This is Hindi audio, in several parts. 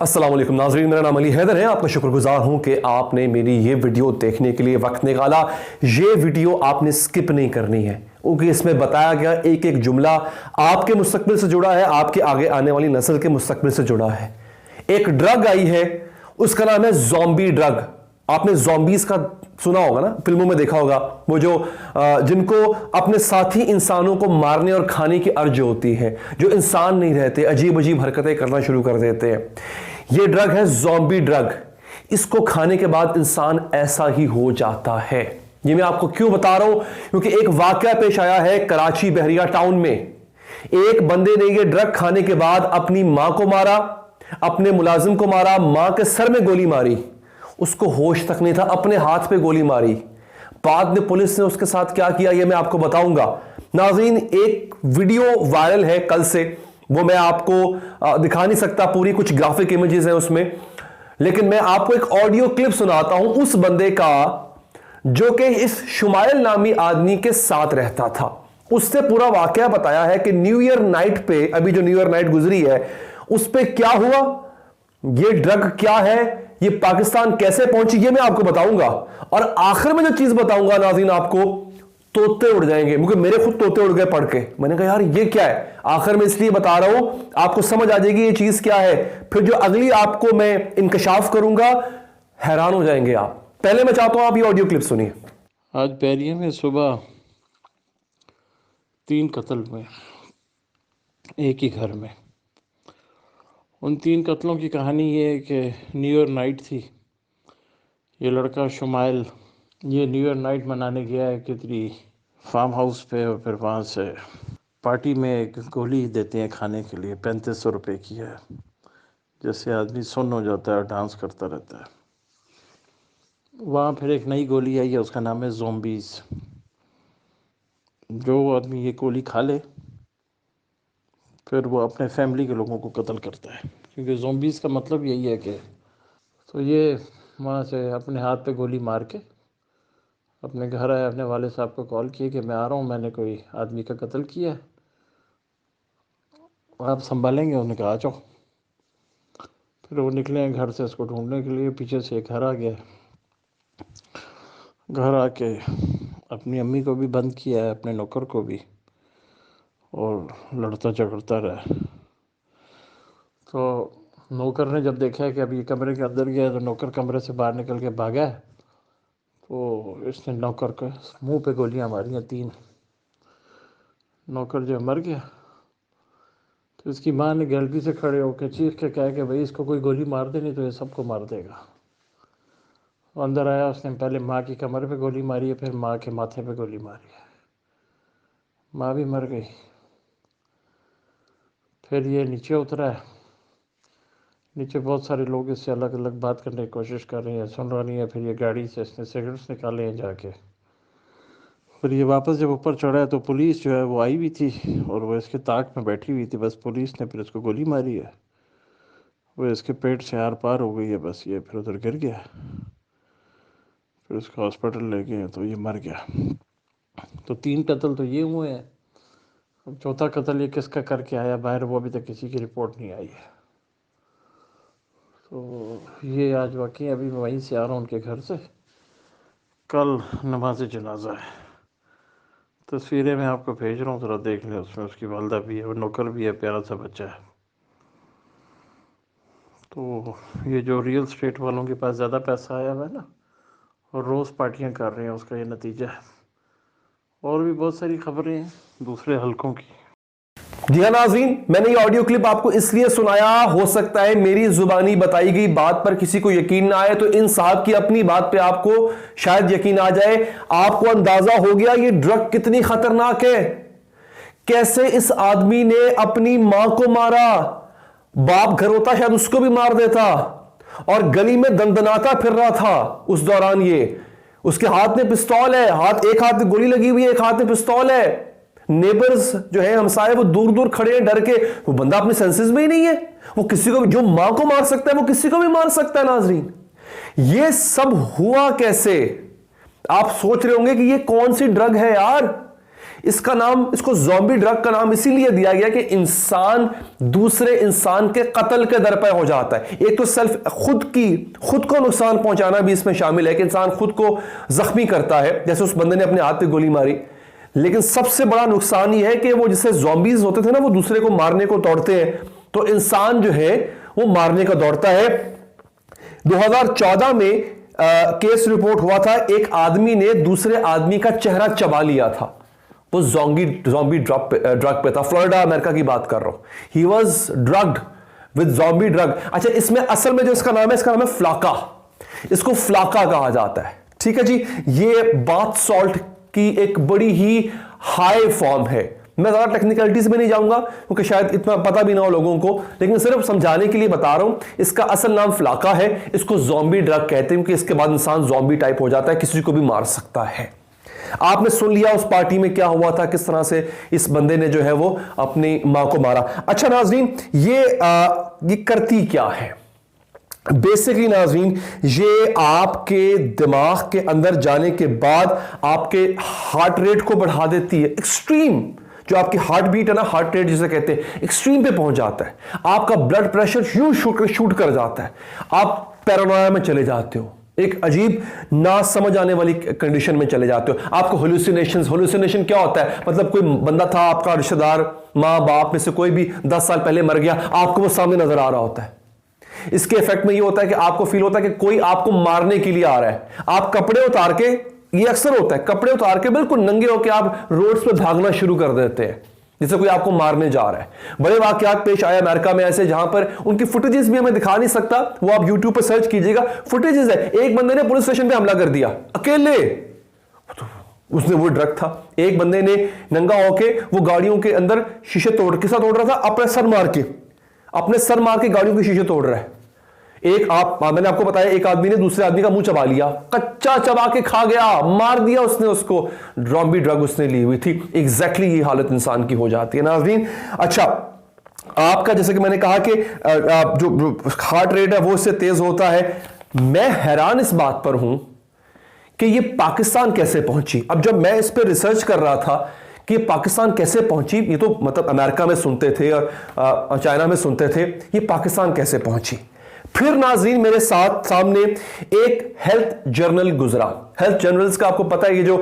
अस्सलाम वालेकुम नाज़रीन, मेरा नाम अली हैदर है। आपका शुक्रगुजार हूं कि आपने मेरी ये वीडियो देखने के लिए वक्त निकाला। ये वीडियो आपने स्किप नहीं करनी है क्योंकि इसमें बताया गया एक एक जुमला आपके मुस्तकबिल से जुड़ा है, आपके आगे आने वाली नस्ल के मुस्तकबिल से जुड़ा है। एक ड्रग आई है, उसका नाम है ज़ॉम्बी ड्रग। आपने ज़ॉम्बीज़ का सुना होगा ना, फिल्मों में देखा होगा, वो जो जिनको अपने साथी इंसानों को मारने और खाने की अर्ज होती है, जो इंसान नहीं रहते, अजीब अजीब हरकतें करना शुरू कर देते हैं। ये ड्रग है ज़ॉम्बी ड्रग। इसको खाने के बाद इंसान ऐसा ही हो जाता है। ये मैं आपको क्यों बता रहा हूं, क्योंकि एक वाकया पेश आया है कराची बहरिया टाउन में। एक बंदे ने ये ड्रग खाने के बाद अपनी मां को मारा, अपने मुलाजिम को मारा, मां के सर में गोली मारी, उसको होश तक नहीं था, अपने हाथ पे गोली मारी। बाद में पुलिस ने उसके साथ क्या किया ये मैं आपको बताऊंगा। नाज़रीन, एक वीडियो वायरल है कल से, वो मैं आपको दिखा नहीं सकता, पूरी कुछ ग्राफिक इमेजेस हैं उसमें, लेकिन मैं आपको एक ऑडियो क्लिप सुनाता हूं उस बंदे का जो कि इस शुमाइल नामी आदमी के साथ रहता था। उससे पूरा वाकया बताया है कि न्यू ईयर नाइट पे, अभी जो न्यू ईयर नाइट गुजरी है, उस पे क्या हुआ, ये ड्रग क्या है, ये पाकिस्तान कैसे पहुंची, ये मैं आपको बताऊंगा। और आखिर में जो चीज बताऊंगा नाज़रीन, आपको तोते उड़ जाएंगे, क्योंकि मेरे खुद तोते उड़ गए पढ़ के। मैंने कहा यार ये क्या है, आखिर में इसलिए बता रहा हूं, आपको समझ आ जाएगी ये चीज क्या है। फिर जो अगली आपको मैं इंकशाफ करूंगा, हैरान हो जाएंगे आप। पहले मैं चाहता हूं आप ये ऑडियो क्लिप सुनिए। आज बहरिया में सुबह 3 कत्ल हुए एक ही घर में। उन 3 कत्लों की कहानी ये है कि न्यू ईयर नाइट थी। ये लड़का शुमाइल ये न्यू ईयर नाइट मनाने गया है कितनी फार्म हाउस पे, और फिर वहाँ से पार्टी में एक गोली देते हैं खाने के लिए, 3500 रुपये की है, जैसे आदमी सुन्न हो जाता है और डांस करता रहता है। वहाँ फिर एक नई गोली आई है, उसका नाम है ज़ॉम्बीज़। जो आदमी ये गोली खा ले फिर वो अपने फैमिली के लोगों को कत्ल करता है, क्योंकि ज़ॉम्बीज़ का मतलब यही है कि तो ये वहाँ से अपने हाथ पे गोली मार के अपने घर आए, अपने वाले साहब को कॉल किए कि मैं आ रहा हूँ, मैंने कोई आदमी का कत्ल किया है, आप संभालेंगे? उन्होंने कहा आ जाओ। फिर वो निकले घर से उसको ढूंढने के लिए। पीछे से एक घर आ गया, घर आके अपनी अम्मी को भी बंद किया है, अपने नौकर को भी, और लड़ता झगड़ता रहा। तो नौकर ने जब देखा है कि अब ये कमरे के अंदर गया, तो नौकर कमरे से बाहर निकल के भागा है। तो इसने नौकर के मुंह पे गोलियां मारी हैं 3। नौकर जो मर गया। तो इसकी माँ ने गैलरी से खड़े होकर चीख के कहा कि भाई इसको कोई गोली मार दे, नहीं तो ये सबको मार देगा। अंदर आया, उसने पहले माँ की कमर पे गोली मारी है, फिर माँ के माथे पे गोली मारी है, माँ भी मर गई। फिर ये नीचे उतरा है, नीचे बहुत सारे लोग इससे अलग अलग बात करने की कोशिश कर रहे हैं, सुन रहा नहीं है। फिर ये गाड़ी से इसने सिगरेट्स निकाले हैं जाके। फिर ये वापस जब ऊपर चढ़ा है तो पुलिस जो है वो आई हुई थी, और वो इसके ताक में बैठी हुई थी। बस पुलिस ने फिर इसको गोली मारी है, वो इसके पेट से आर पार हो गई है, बस ये फिर उधर गिर गया। फिर उसको हॉस्पिटल ले गए तो ये मर गया। तो 3 कत्ल तो ये हुए हैं। अब चौथा कत्ल ये किसका करके आया बाहर, वो अभी तक किसी की रिपोर्ट नहीं आई है। तो ये आज वाकई अभी मैं वहीं से आ रहा हूँ उनके घर से। कल नमाज जनाजा है। तस्वीरें मैं आपको भेज रहा हूँ, ज़रा देख लें। उसमें उसकी वालदा भी है और नौकर भी है, प्यारा सा बच्चा है। तो ये जो रियल स्टेट वालों के पास ज़्यादा पैसा आया हुआ है ना, और रोज़ पार्टियाँ कर रहे हैं, उसका ये नतीजा है। और भी बहुत सारी खबरें हैं दूसरे हलकों की। जी हाँ नाज़रीन, मैंने ये ऑडियो क्लिप आपको इसलिए सुनाया, हो सकता है मेरी जुबानी बताई गई बात पर किसी को यकीन ना आए, तो इन साहब की अपनी बात पे आपको शायद यकीन आ जाए। आपको अंदाजा हो गया ये ड्रग कितनी खतरनाक है। कैसे इस आदमी ने अपनी मां को मारा, बाप घर होता शायद उसको भी मार देता, और गली में दंदनाता फिर रहा था उस दौरान। ये उसके हाथ में पिस्तौल है, एक हाथ में गोली लगी हुई है, एक हाथ में पिस्तौल है। नेबर्स जो है, हमसाए, वो दूर दूर खड़े हैं डर के। वो बंदा अपने सेंसेस में ही नहीं है। वो किसी को भी, जो मां को मार सकता है वो किसी को भी मार सकता है। नाजरीन, ये सब हुआ कैसे? आप सोच रहे होंगे कि ये कौन सी ड्रग है यार, इसका नाम, इसको ज़ॉम्बी ड्रग का नाम इसीलिए दिया गया कि इंसान दूसरे इंसान के कत्ल के दर पर हो जाता है। एक तो सेल्फ, खुद को नुकसान पहुंचाना भी इसमें शामिल है कि इंसान खुद को जख्मी करता है, जैसे उस बंदे ने अपने हाथ पे गोली मारी। लेकिन सबसे बड़ा नुकसान यह है कि वो जिससे ज़ॉम्बीज होते थे ना, वो दूसरे को मारने को दौड़ते हैं, तो इंसान जो है वो मारने का दौड़ता है। 2014 में केस रिपोर्ट हुआ था, एक आदमी ने दूसरे आदमी का चेहरा चबा लिया था। वो ज़ॉम्बी ड्रग पे था, फ्लोरिडा अमेरिका की बात कर रहा हूं। He was drugged with zombie drug. अच्छा, इसमें असल में जो इसका नाम है, इसका नाम है फ्लाका। इसको फ्लाका कहा जाता है, ठीक है जी। ये बाथ सॉल्ट की एक बड़ी ही हाई फॉर्म है। मैं ज़्यादा टेक्निकलिटीज में नहीं जाऊंगा क्योंकि शायद इतना पता भी ना हो लोगों को, लेकिन सिर्फ समझाने के लिए बता रहा हूं। इसका असल नाम फ्लाका है। इसको ज़ॉम्बी ड्रग कहते हैं क्योंकि इसके बाद इंसान ज़ॉम्बी टाइप हो जाता है, किसी को भी मार सकता है। आपने सुन लिया उस पार्टी में क्या हुआ था, किस तरह से इस बंदे ने जो है वो अपनी मां को मारा। अच्छा नाज़रीन, ये करती क्या है बेसिकली नाज़रीन, ये आपके दिमाग के अंदर जाने के बाद आपके हार्ट रेट को बढ़ा देती है। एक्सट्रीम जो आपकी हार्ट बीट है ना, हार्ट रेट जिसे कहते हैं, एक्सट्रीम पे पहुंच जाता है। आपका ब्लड प्रेशर यूं शूट कर जाता है। आप पैरानोया में चले जाते हो, एक अजीब ना समझ आने वाली कंडीशन में चले जाते हो। आपको होल्यूसिनेशन क्या होता है? मतलब कोई बंदा था आपका रिश्तेदार, माँ बाप में से कोई भी 10 साल पहले मर गया, आपको वो सामने नजर आ रहा होता है। इसके इफेक्ट में ये होता है कि आपको फील होता है कि कोई आपको मारने के लिए आ रहा है। आप कपड़े उतार के, ये अक्सर होता है, कपड़े उतार के बिल्कुल नंगे होकर आप रोड्स पे भागना शुरू कर देते हैं जैसे कोई आपको मारने जा रहा है। बड़े वाकयात पेश आए अमेरिका में ऐसे, जहां पर उनकी फुटेजेस भी हमें दिखा नहीं सकता, वो आप यूट्यूब पर सर्च कीजिएगा, फुटेजेस है। एक बंदे ने पुलिस स्टेशन पे हमला कर दिया अकेले, उसने वो ड्रग था। एक बंदे ने नंगा होके वो गाड़ियों के अंदर शीशे के साथ तोड़ रहा था, अपने सर मार के गाड़ियों के शीशे तोड़ रहा है। मैंने आपको बताया, एक आदमी ने दूसरे आदमी का मुंह चबा लिया, कच्चा चबा के खा गया, मार दिया उसने उसको। ज़ॉम्बी ड्रग उसने ली हुई थी। एग्जैक्टली ये हालत इंसान की हो जाती है नाज़रीन। अच्छा, आपका जैसे कि मैंने कहा कि जो हार्ट रेट है वो इससे तेज होता है। मैं हैरान इस बात पर हूं कि ये पाकिस्तान कैसे पहुंची। अब जब मैं इस पर रिसर्च कर रहा था कि पाकिस्तान कैसे पहुंची, ये तो मतलब अमेरिका में सुनते थे और चाइना में सुनते थे, ये पाकिस्तान कैसे पहुंची। फिर नाज़रीन मेरे सामने एक हेल्थ जर्नल गुजरा। हेल्थ जर्नल्स का आपको पता है, ये जो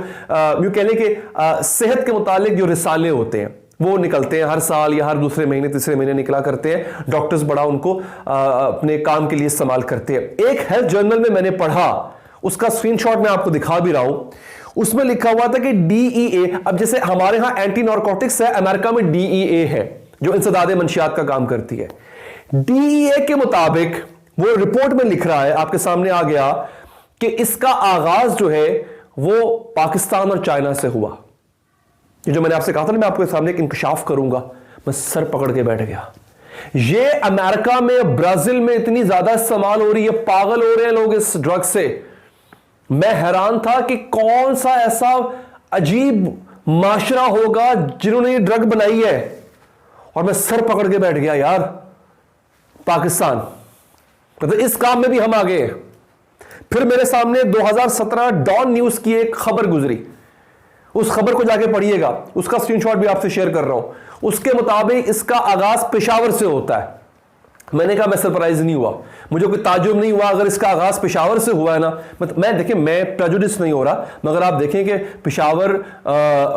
यूं कहने के सेहत के मुतालिक जो रिसाले होते हैं वो निकलते हैं हर साल या हर दूसरे महीने तीसरे महीने निकला करते हैं। डॉक्टर्स बड़ा उनको अपने काम के लिए इस्तेमाल करते हैं। एक हेल्थ जर्नल में मैंने पढ़ा, उसका स्क्रीनशॉट मैं आपको दिखा भी रहा हूं। उसमें लिखा हुआ था कि DEA, अब जैसे हमारे यहां एंटी नारकोटिक्स है, अमेरिका में DEA है जो इंसदादे मंशियात का काम करती है। DEA के मुताबिक वो रिपोर्ट में लिख रहा है, आपके सामने आ गया कि इसका आगाज जो है वो पाकिस्तान और चाइना से हुआ। ये जो मैंने आपसे कहा था ना, मैं आपके सामने एक इंकशाफ करूंगा, मैं सर पकड़ के बैठ गया। ये अमेरिका में, ब्राजील में इतनी ज्यादा इस्तेमाल हो रही है, पागल हो रहे हैं लोग इस ड्रग से। मैं हैरान था कि कौन सा ऐसा अजीब माशरा होगा जिन्होंने ये ड्रग बनाई है, और मैं सर पकड़ के बैठ गया यार। पाकिस्तान, मतलब इस काम में भी हम आ गए। फिर मेरे सामने 2017 डॉन न्यूज की एक खबर गुजरी, उस खबर को जाके पढ़िएगा, उसका स्क्रीनशॉट भी आपसे शेयर कर रहा हूं। उसके मुताबिक इसका आगाज पेशावर से होता है। मैंने कहा मैं सरप्राइज नहीं हुआ, मुझे कोई ताजुब नहीं हुआ अगर इसका आगाज पेशावर से हुआ है ना। मतलब मैं देखिए, मैं प्रेजुडिस नहीं हो रहा, मगर आप देखें कि पेशावर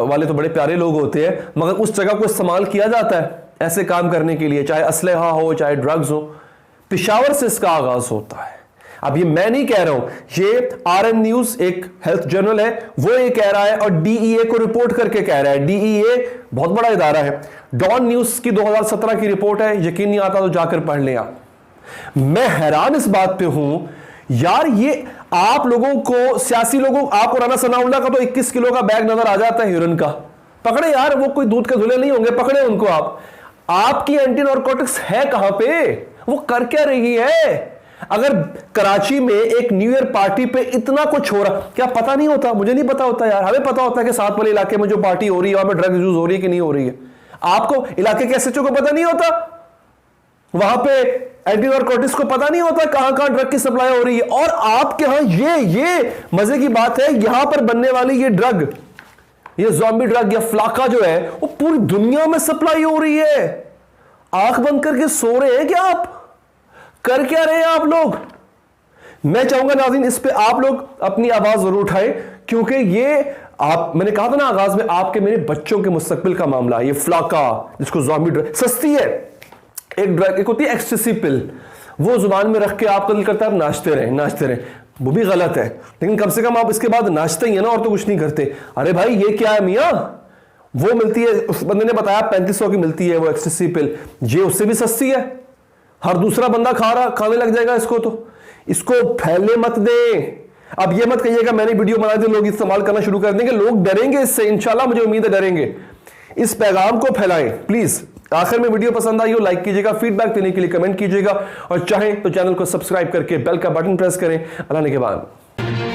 वाले तो बड़े प्यारे लोग होते हैं, मगर उस जगह को इस्तेमाल किया जाता है ऐसे काम करने के लिए, चाहे असलहा हो चाहे ड्रग्स हो। पेशावर से इसका आगाज होता है। अब ये मैं नहीं कह रहा हूं, ये RM न्यूज एक हेल्थ जर्नल है, वो ये कह रहा है, और DEA को रिपोर्ट करके कह रहा है। DEA बहुत बड़ा इदारा है। डॉन न्यूज की 2017 की रिपोर्ट है, यकीन नहीं आता तो जाकर पढ़ लें आप। मैं हैरान इस बात पे हूं यार, ये आप लोगों को, सियासी लोगों, आपको राना सनाउल्लाह का तो 21 किलो का बैग नजर आ जाता है हीरोइन का। पकड़े यार, वो कोई दूध के धुले नहीं होंगे, पकड़े उनको आप। आपकी एंटी नारकोटिक्स है कहां पे, वो कर क्या रही है। अगर कराची में एक न्यू ईयर पार्टी पे इतना कुछ हो रहा, क्या पता नहीं होता? मुझे नहीं पता होता यार, हमें पता होता है कि साथ वाले इलाके में जो पार्टी हो रही है वहां पे ड्रग्स यूज हो रही है कि नहीं हो रही है। आपको इलाके के SHO को पता नहीं होता, वहां पे एंटी नारकोटिक्स को पता नहीं होता कहां कहां ड्रग की सप्लाई हो रही है। और आपके यहां ये मजे की बात है, यहां पर बनने वाली ये ड्रग ये ज़ॉम्बी ड्रग या फ्लाका जो है वो पूरी दुनिया में सप्लाई हो रही है। आंख बंद करके सो रहे हैं क्या आप? कर क्या रहे हैं आप लोग? मैं चाहूंगा नाज़रीन इस पे आप लोग अपनी आवाज जरूर उठाएं, क्योंकि ये मैंने कहा था ना आगाज में, आपके मेरे बच्चों के मुस्तकबिल का मामला है। ये फ्लाका जिसको ज़ॉम्बी ड्रग, सस्ती है, एक ड्रग एक होती है एक्सटेसी पिल, वो जुबान में रख के आपका दिल करता है आप नाचते रहें, वो भी गलत है, लेकिन कम से कम आप इसके बाद नाचते ही है ना, और तो कुछ नहीं करते। अरे भाई ये क्या है मियां, वो मिलती है, उस बंदे ने बताया 3500 की मिलती है वो एक्सटेसी पिल, ये उससे भी सस्ती है। हर दूसरा बंदा खाने लग जाएगा इसको, तो इसको फैलने मत दें। अब ये मत कहिएगा मैंने वीडियो बनाई थी लोग इस्तेमाल करना शुरू कर देंगे, लोग डरेंगे इससे, इंशाल्लाह मुझे उम्मीद है डरेंगे। इस पैगाम को फैलाएं प्लीज। आखिर में वीडियो पसंद आई हो लाइक कीजिएगा, फीडबैक देने के लिए कमेंट कीजिएगा, और चाहें तो चैनल को सब्सक्राइब करके बेल का बटन प्रेस करें। अल्लाह ने के बाद।